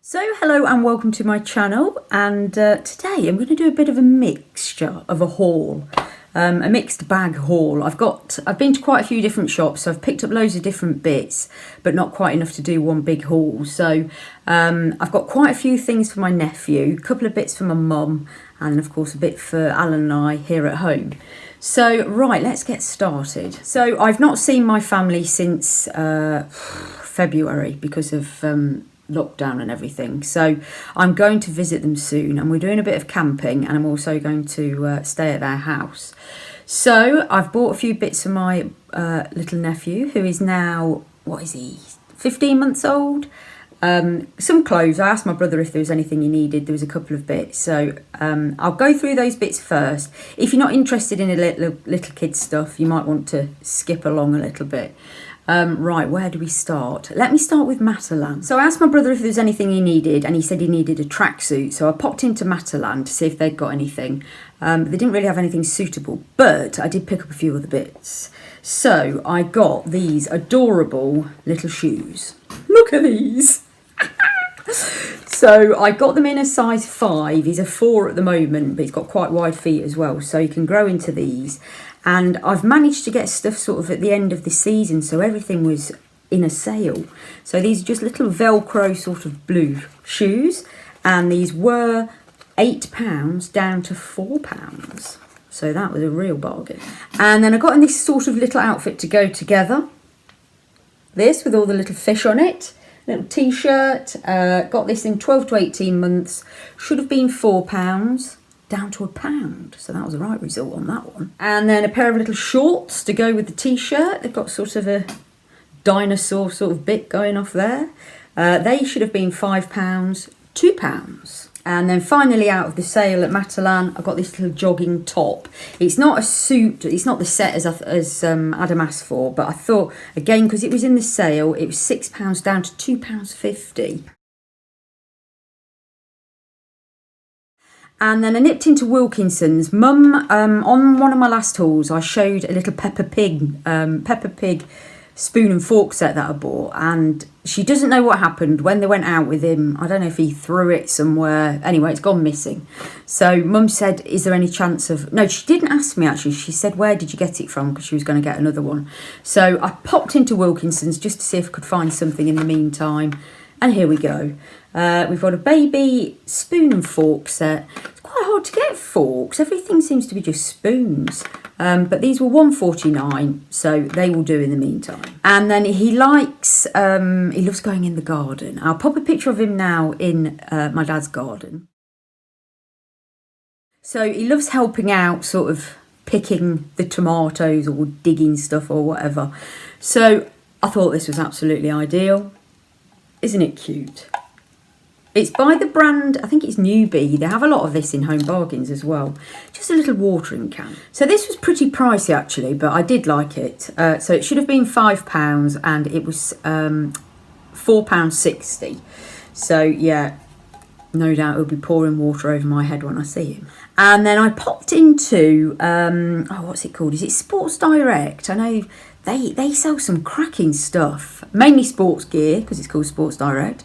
So hello and welcome to my channel, and today I'm going to do a bit of a mixture of a haul, a mixed bag haul. I've been to quite a few different shops, so I've picked up loads of different bits, but not quite enough to do one big haul. So I've got quite a few things for my nephew, a couple of bits for my mum, and of course a bit for Alan and I here at home. So right, let's get started. So I've not seen my family since February because of lockdown and everything, so I'm going to visit them soon, and we're doing a bit of camping, and I'm also going to stay at their house. So I've bought a few bits for my little nephew, who is now, what is he, 15 months old. Some clothes. I asked my brother if there was anything he needed. There was a couple of bits, so I'll go through those bits first. If you're not interested in a little kid stuff, you might want to skip along a little bit. Right, where do we start? Let me start with Matalan. So I asked my brother if there was anything he needed, and he said he needed a tracksuit. So I popped into Matalan to see if they'd got anything. They didn't really have anything suitable, but I did pick up a few other bits. So I got these adorable little shoes. Look at these. So I got them in a size 5. He's a 4 at the moment, but he's got quite wide feet as well, so you can grow into these. And I've managed to get stuff sort of at the end of the season, so everything was in a sale. So these are just little Velcro sort of blue shoes, and these were £8 down to £4. So that was a real bargain. And then I got in this sort of little outfit to go together. This with all the little fish on it. Little t-shirt. Got this in 12 to 18 months. Should have been £4. Down to £1, so that was the right result on that one. And then a pair of little shorts to go with the t-shirt. They've got sort of a dinosaur sort of bit going off there. They should have been £5, £2. And then finally, out of the sale at Matalan, I got this little jogging top. It's not a suit, it's not the set as Adam asked for, but I thought, again, because it was in the sale, it was £6 down to £2.50. And then I nipped into Wilkinson's. Mum, on one of my last hauls, I showed a little Peppa Pig spoon and fork set that I bought, and she doesn't know what happened when they went out with him. I don't know if he threw it somewhere. Anyway, it's gone missing. So Mum said, is there any chance of... No, she didn't ask me actually. She said, where did you get it from? Because she was going to get another one. So I popped into Wilkinson's just to see if I could find something in the meantime. And here we go. We've got a baby spoon and fork set. It's quite hard to get forks. Everything seems to be just spoons. But these were £1.49, so they will do in the meantime. And then he loves going in the garden. I'll pop a picture of him now in my dad's garden. So he loves helping out, sort of picking the tomatoes or digging stuff or whatever. So I thought this was absolutely ideal. Isn't it cute? It's by the brand, I think it's Newbie. They have a lot of this in Home Bargains as well. Just a little watering can. So this was pretty pricey actually, but I did like it. So it should have been £5 and it was £4.60. So yeah, no doubt it'll be pouring water over my head when I see him. And then I popped into, what's it called? Is it Sports Direct? I know they sell some cracking stuff. Mainly sports gear, because it's called Sports Direct.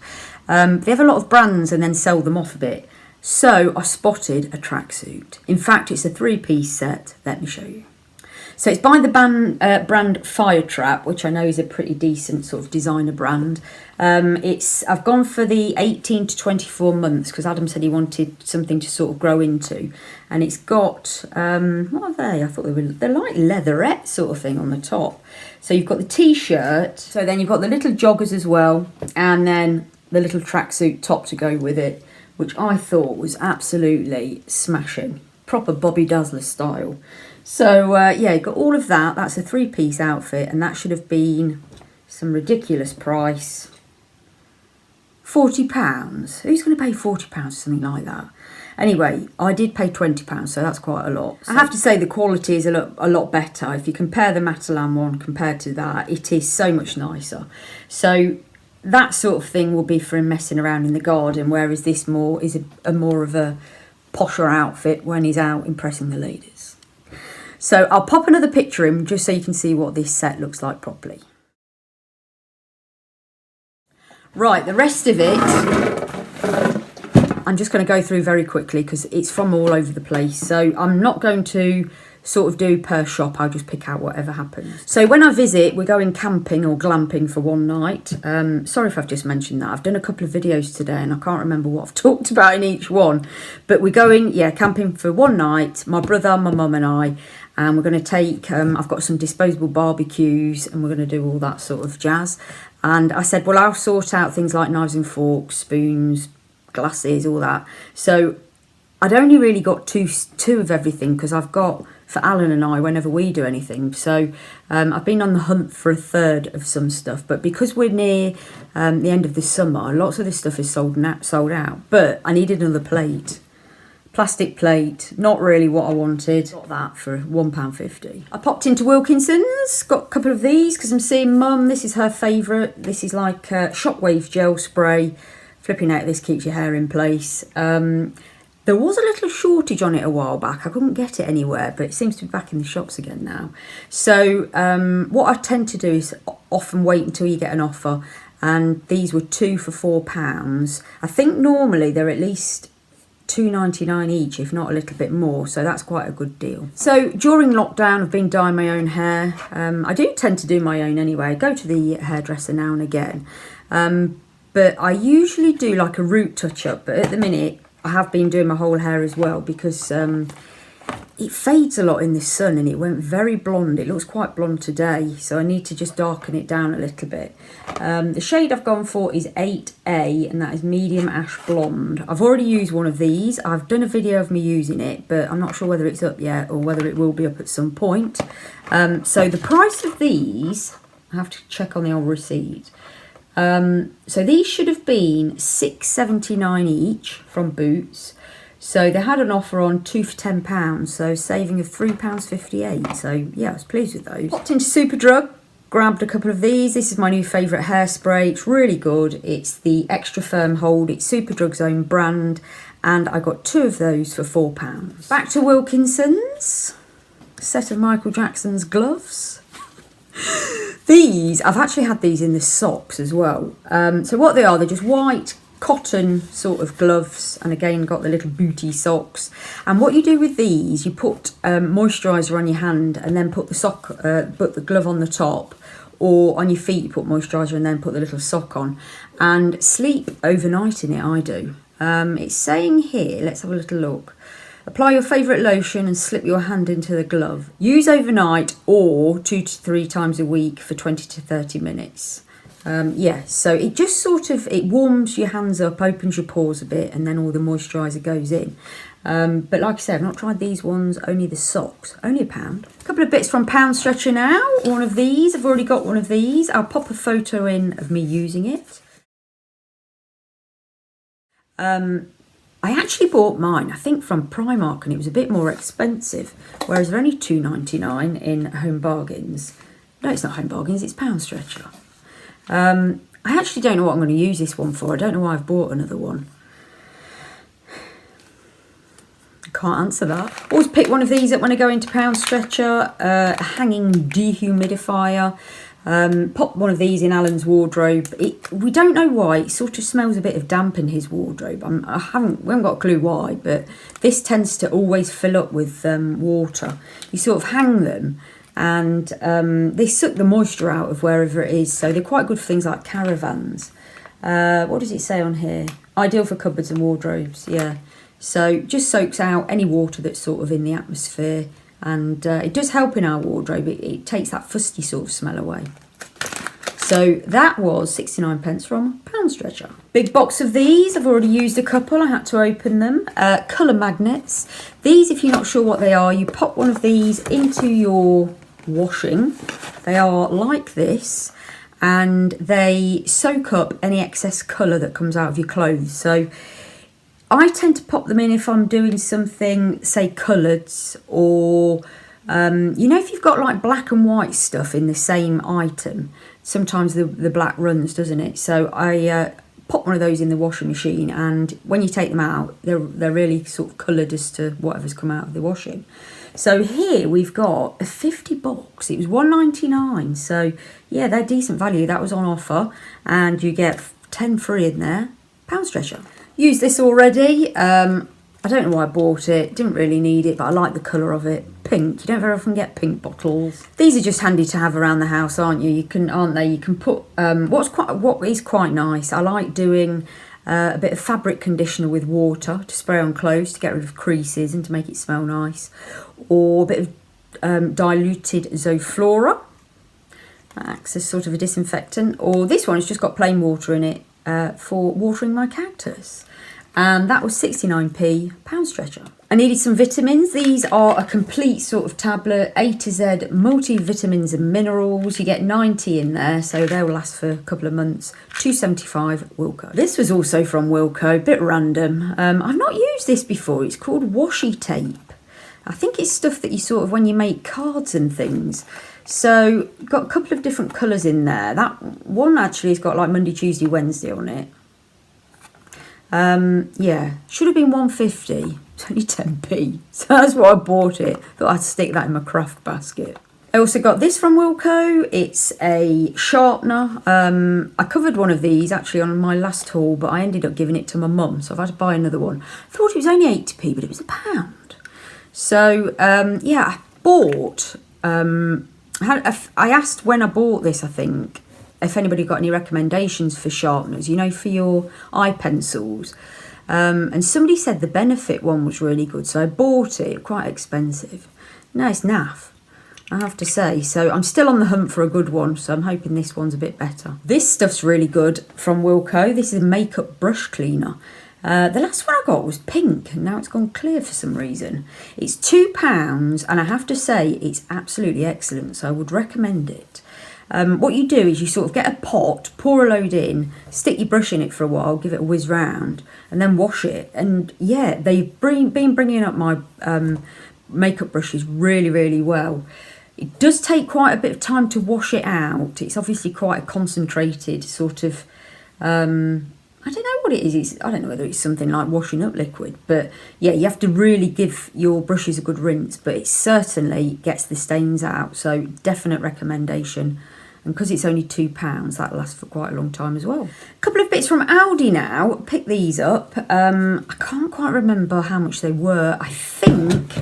They have a lot of brands and then sell them off a bit. So I spotted a tracksuit. In fact, it's a 3-piece set. Let me show you. So it's by the brand Fire Trap, which I know is a pretty decent sort of designer brand. I've gone for the 18 to 24 months because Adam said he wanted something to sort of grow into. And it's got, what are they? I thought they're like leatherette sort of thing on the top. So you've got the t-shirt. So then you've got the little joggers as well. And then the little tracksuit top to go with it, which I thought was absolutely smashing. Proper Bobby Dazzler style. So yeah, you've got all of that. That's a 3-piece outfit, and that should have been some ridiculous price. £40. Who's going to pay £40 for something like that? Anyway, I did pay £20, so that's quite a lot. So I have to say the quality is a lot better. If you compare the Matalan one compared to that, it is so much nicer. So that sort of thing will be for him messing around in the garden, whereas this is a more of a posher outfit when he's out impressing the ladies. So I'll pop another picture in just so you can see what this set looks like properly. Right, the rest of it I'm just going to go through very quickly because it's from all over the place. So I'm not going to sort of do per shop. I'll just pick out whatever happens. So when I visit, we're going camping or glamping for one night. Sorry if I've just mentioned that. I've done a couple of videos today and I can't remember what I've talked about in each one. But we're going, yeah, camping for one night. My brother, my mum and I. And we're going to take, I've got some disposable barbecues and we're going to do all that sort of jazz. And I said, well, I'll sort out things like knives and forks, spoons, glasses, all that. So I'd only really got two of everything because I've got for Alan and I whenever we do anything. So I've been on the hunt for a third of some stuff, but because we're near the end of the summer, lots of this stuff is sold out. But I needed another plate. Plastic plate, not really what I wanted. Got that for £1.50. I popped into Wilkinson's, got a couple of these because I'm seeing Mum. This is her favourite. This is like Shockwave gel spray. Flipping out, this keeps your hair in place. There was a little shortage on it a while back. I couldn't get it anywhere, but it seems to be back in the shops again now. So what I tend to do is often wait until you get an offer. And these were 2 for £4. I think normally they're at least £2.99 each, if not a little bit more, so that's quite a good deal. So during lockdown I've been dyeing my own hair. I do tend to do my own anyway. I go to the hairdresser now and again, but I usually do like a root touch up, but at the minute I have been doing my whole hair as well because it fades a lot in the sun and it went very blonde. It looks quite blonde today, so I need to just darken it down a little bit. The shade I've gone for is 8A, and that is medium ash blonde. I've already used one of these. I've done a video of me using it, but I'm not sure whether it's up yet or whether it will be up at some point. So the price of these, I have to check on the old receipt. So these should have been £6.79 each from Boots. So they had an offer on 2 for £10, so saving of £3.58. So yeah, I was pleased with those. Popped into Superdrug, grabbed a couple of these. This is my new favourite hairspray. It's really good. It's the Extra Firm Hold. It's Superdrug's own brand. And I got 2 of those for £4. Back to Wilkinson's. A set of Michael Jackson's gloves. These, I've actually had these in the socks as well. So what they are, they're just white cotton sort of gloves, and again got the little booty socks. And what you do with these, you put moisturiser on your hand and then put the glove on the top, or on your feet you put moisturiser and then put the little sock on, and sleep overnight in it. I do. It's saying here, let's have a little look. Apply your favourite lotion and slip your hand into the glove. Use overnight or 2 to 3 times a week for 20 to 30 minutes. Yeah, so it just sort of, it warms your hands up, opens your pores a bit, and then all the moisturiser goes in. But like I said, I've not tried these ones, only the socks, only £1. A couple of bits from Pound Stretcher now. One of these, I've already got one of these. I'll pop a photo in of me using it. I actually bought mine, I think from Primark, and it was a bit more expensive, whereas they're only £2.99 in Home Bargains. No, it's not Home Bargains, it's Pound Stretcher. I actually don't know what I'm going to use this one for. I don't know why I've bought another one. I can't answer that. Always pick one of these up when I go into Pound Stretcher. A hanging dehumidifier. Pop one of these in Alan's wardrobe. We don't know why. It sort of smells a bit of damp in his wardrobe. We haven't got a clue why, but this tends to always fill up with water. You sort of hang them, and they suck the moisture out of wherever it is, so they're quite good for things like caravans. What does it say on here? Ideal for cupboards and wardrobes. Yeah, so just soaks out any water that's sort of in the atmosphere, and it does help in our wardrobe. It takes that fusty sort of smell away. So that was 69p from Pound Stretcher. Big box of these. I've already used a couple. I had to open them. Colour magnets. These, if you're not sure what they are, you pop one of these into your washing. They are like this, and they soak up any excess colour that comes out of your clothes. So I tend to pop them in if I'm doing something, say coloureds, or you know, if you've got like black and white stuff in the same item, sometimes the black runs, doesn't it? So I pop one of those in the washing machine, and when you take them out, they're really sort of coloured as to whatever's come out of the washing. So here we've got a 50 box. It was £1.99. So yeah, they're decent value. That was on offer, and you get 10 free in there. Pound Stretcher. Used this already. I don't know why I bought it. Didn't really need it, but I like the colour of it. Pink. You don't very often get pink bottles. These are just handy to have around the house, aren't you? Aren't they? You can put what is quite nice. I like doing a bit of fabric conditioner with water to spray on clothes to get rid of creases and to make it smell nice, or a bit of diluted Zoflora. That acts as sort of a disinfectant. Or this one has just got plain water in it for watering my cactus. And that was 69p pound stretcher. I needed some vitamins. These are a complete sort of tablet, A to Z, multivitamins and minerals. You get 90 in there, so they will last for a couple of months. 275 Wilko. This was also from Wilko, a bit random. I've not used this before. It's called washi tape. I think it's stuff that you sort of, when you make cards and things. So, got a couple of different colours in there. That one actually has got like Monday, Tuesday, Wednesday on it. Yeah, should have been 150. It's only 10p, so that's why I bought it. Thought I'd stick that in my craft basket. I also got this from Wilko. It's a sharpener. I covered one of these actually on my last haul, but I ended up giving it to my mum, so I've had to buy another one. I thought it was only 80p, but it was £1. So yeah, I bought. I asked when I bought this, I think, if anybody got any recommendations for sharpeners, you know, for your eye pencils. And somebody said the Benefit one was really good, so I bought it, quite expensive. No, it's naff, I have to say. So I'm still on the hunt for a good one, so I'm hoping this one's a bit better. This stuff's really good from Wilko. This is a makeup brush cleaner. The last one I got was pink, and now it's gone clear for some reason. It's £2, and I have to say it's absolutely excellent, so I would recommend it. What you do is you sort of get a pot, pour a load in, stick your brush in it for a while, give it a whiz round, and then wash it. And yeah, they've been bringing up my makeup brushes really, really well. It does take quite a bit of time to wash it out. It's obviously quite a concentrated sort of, I don't know what it is. I don't know whether it's something like washing up liquid, but yeah, you have to really give your brushes a good rinse, but it certainly gets the stains out. So definite recommendation. And because it's only £2, that lasts for quite a long time as well. A couple of bits from Aldi now. Pick these up. I can't quite remember how much they were. I think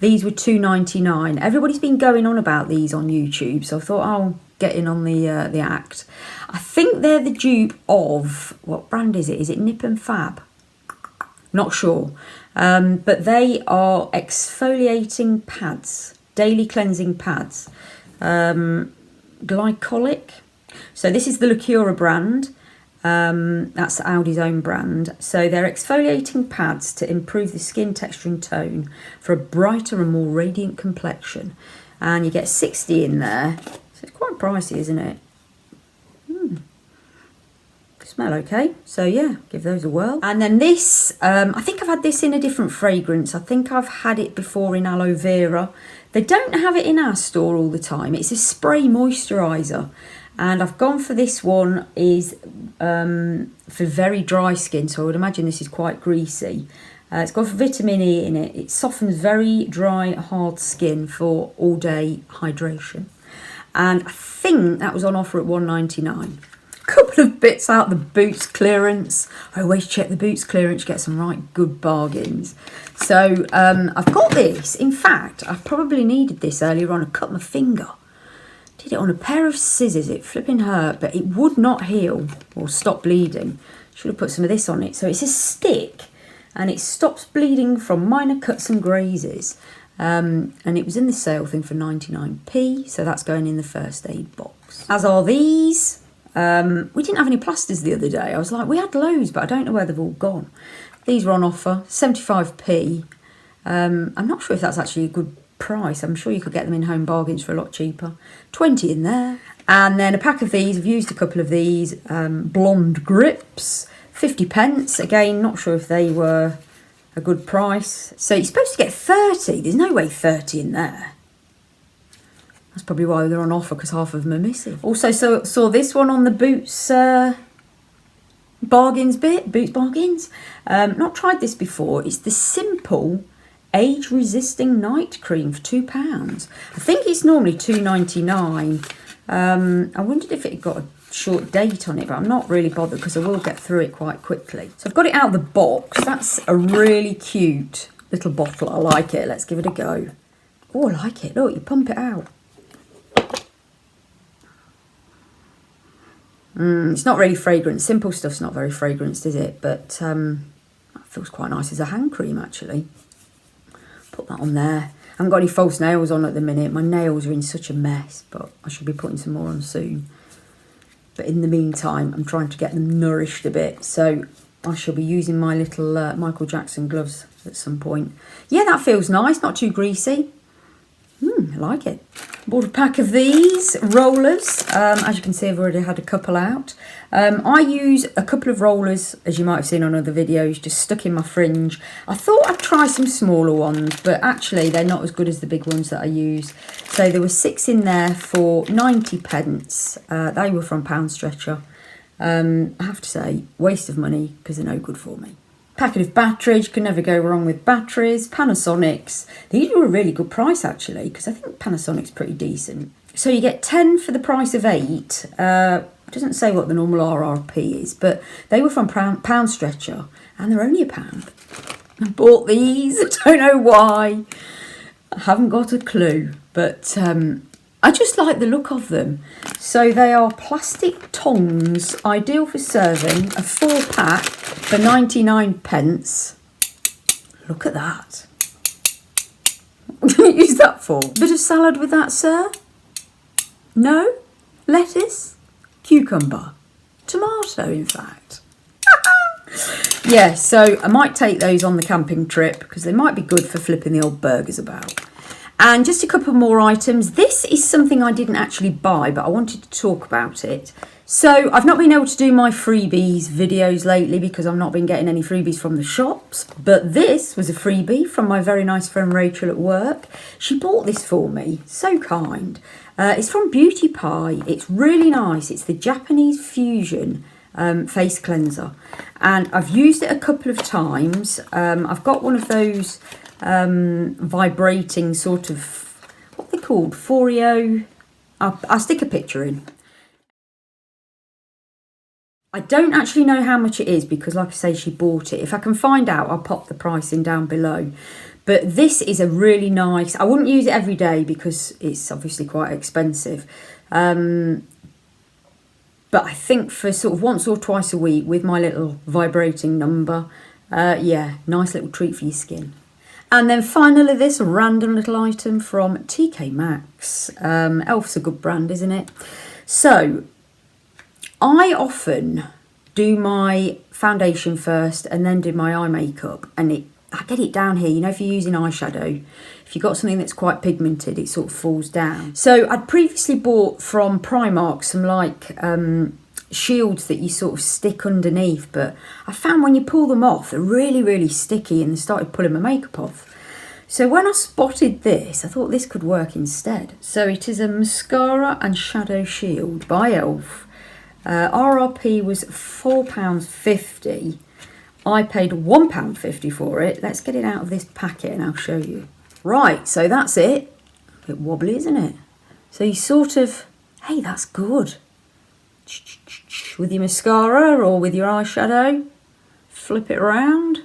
these were £2.99. Everybody's been going on about these on YouTube, so I thought I'll get in on the act. I think they're the dupe of, what brand is it? Is it Nip and Fab? Not sure. But they are exfoliating pads, daily cleansing pads. Glycolic. So this is the Lacura brand. That's Aldi's own brand. So they're exfoliating pads to improve the skin texture and tone for a brighter and more radiant complexion. And you get 60 in there. So it's quite pricey, isn't it? Smell okay. So yeah, give those a whirl. And then this, I think I've had this in a different fragrance. I think I've had it before in aloe vera. They don't have it in our store all the time. It's a spray moisturiser. And I've gone for this one is for very dry skin. So I would imagine this is quite greasy. It's got vitamin E in it. It softens very dry, hard skin for all day hydration. And I think that was on offer at £1.99. Couple of bits out the Boots clearance. I always check the Boots clearance, get some right good bargains. So I've got this. In fact, I probably needed this earlier on. I cut my finger. Did it on a pair of scissors. It flipping hurt, but it would not heal or stop bleeding. Should have put some of this on it. So it's a stick, and it stops bleeding from minor cuts and grazes. And it was in the sale thing for 99p, so that's going in the first aid box. As are these. We didn't have any plasters the other day. I was like, we had loads, but I don't know where they've all gone. These were on offer, 75p. I'm not sure if that's actually a good price. I'm sure you could get them in home bargains for a lot cheaper. 20 in there. And then a pack of these. I've used a couple of these. Blonde grips, 50p. Again, not sure if they were a good price. So you're supposed to get 30. There's no way 30 in there. That's probably why they're on offer, because half of them are missing. Also saw this one on the Boots bargains bit. Boots bargains. Not tried this before. It's the Simple age-resisting night cream for £2. I think it's normally £2.99. I wondered if it had got a short date on it, but I'm not really bothered because I will get through it quite quickly. So I've got it out of the box. That's a really cute little bottle. I like it. Let's give it a go. Oh, I like it. Look, you pump it out. It's not really fragrant. Simple stuff's not very fragranced, is it? But that feels quite nice as a hand cream, actually. Put that on there. I haven't got any false nails on at the minute. My nails are in such a mess, but I should be putting some more on soon. But in the meantime, I'm trying to get them nourished a bit. So I shall be using my little Michael Jackson gloves at some point. Yeah, that feels nice. Not too greasy. I like it. Bought a pack of these rollers. As you can see, I've already had a couple out. I use a couple of rollers, as you might have seen on other videos, just stuck in my fringe. I thought I'd try some smaller ones, but actually they're not as good as the big ones that I use. So there were 6 in there for 90 pence. They were from Pound Stretcher. I have to say, waste of money because they're no good for me. Packet of batteries, can never go wrong with batteries. Panasonics, these were a really good price actually, because I think Panasonic's pretty decent. So you get 10 for the price of 8. Doesn't say what the normal RRP is, but they were from Pound Stretcher and they're only £1. I bought these, I don't know why. I haven't got a clue, but I just like the look of them. So they are plastic tongs, ideal for serving, a 4-pack for 99 pence. Look at that. What can you use that for? Bit of salad with that, sir? No? Lettuce? Cucumber? Tomato, in fact. Yeah, so I might take those on the camping trip because they might be good for flipping the old burgers about. And just a couple more items. This is something I didn't actually buy, but I wanted to talk about it. So I've not been able to do my freebies videos lately because I've not been getting any freebies from the shops. But this was a freebie from my very nice friend Rachel at work. She bought this for me. So kind. It's from Beauty Pie. It's really nice. It's the Japanese Fusion face cleanser. And I've used it a couple of times. I've got one of those vibrating sort of, what are they called? Foreo. I'll stick a picture in. I don't actually know how much it is because, like I say, she bought it. If I can find out, I'll pop the price in down below. But this is a really nice, I wouldn't use it every day because it's obviously quite expensive. But I think for sort of once or twice a week with my little vibrating number, yeah, nice little treat for your skin. And then finally this random little item from TK Maxx. Elf's a good brand, isn't it? So I often do my foundation first and then do my eye makeup, and I get it down here. You know, if you're using eyeshadow, if you've got something that's quite pigmented, it sort of falls down. So I'd previously bought from Primark some like shields that you sort of stick underneath, but I found when you pull them off, they're really, really sticky and they started pulling my makeup off. So when I spotted this, I thought this could work instead. So it is a mascara and shadow shield by Elf. RRP was £4.50. I paid £1.50 for it. Let's get it out of this packet and I'll show you. Right, so that's it. A bit wobbly, isn't it? So you sort of, hey, that's good. With your mascara or with your eyeshadow, flip it around.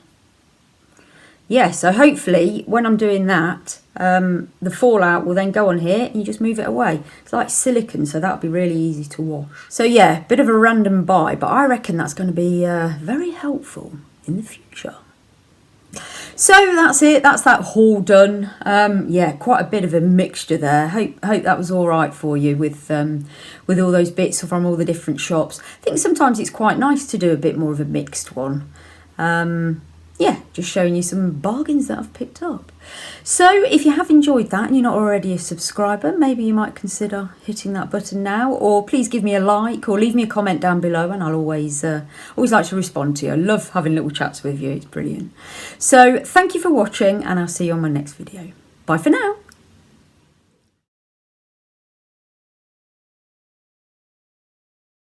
Yeah, so hopefully when I'm doing that, the fallout will then go on here and you just move it away. It's like silicone, so that'll be really easy to wash. So yeah, bit of a random buy, but I reckon that's going to be very helpful in the future. So that's it, that's that haul done. Yeah, quite a bit of a mixture there. Hope that was all right for you with all those bits from all the different shops. I think sometimes it's quite nice to do a bit more of a mixed one. Yeah, just showing you some bargains that I've picked up. So if you have enjoyed that and you're not already a subscriber, maybe you might consider hitting that button now, or please give me a like or leave me a comment down below, and I'll always like to respond to you. I love having little chats with you. It's brilliant. So thank you for watching, and I'll see you on my next video. Bye for now.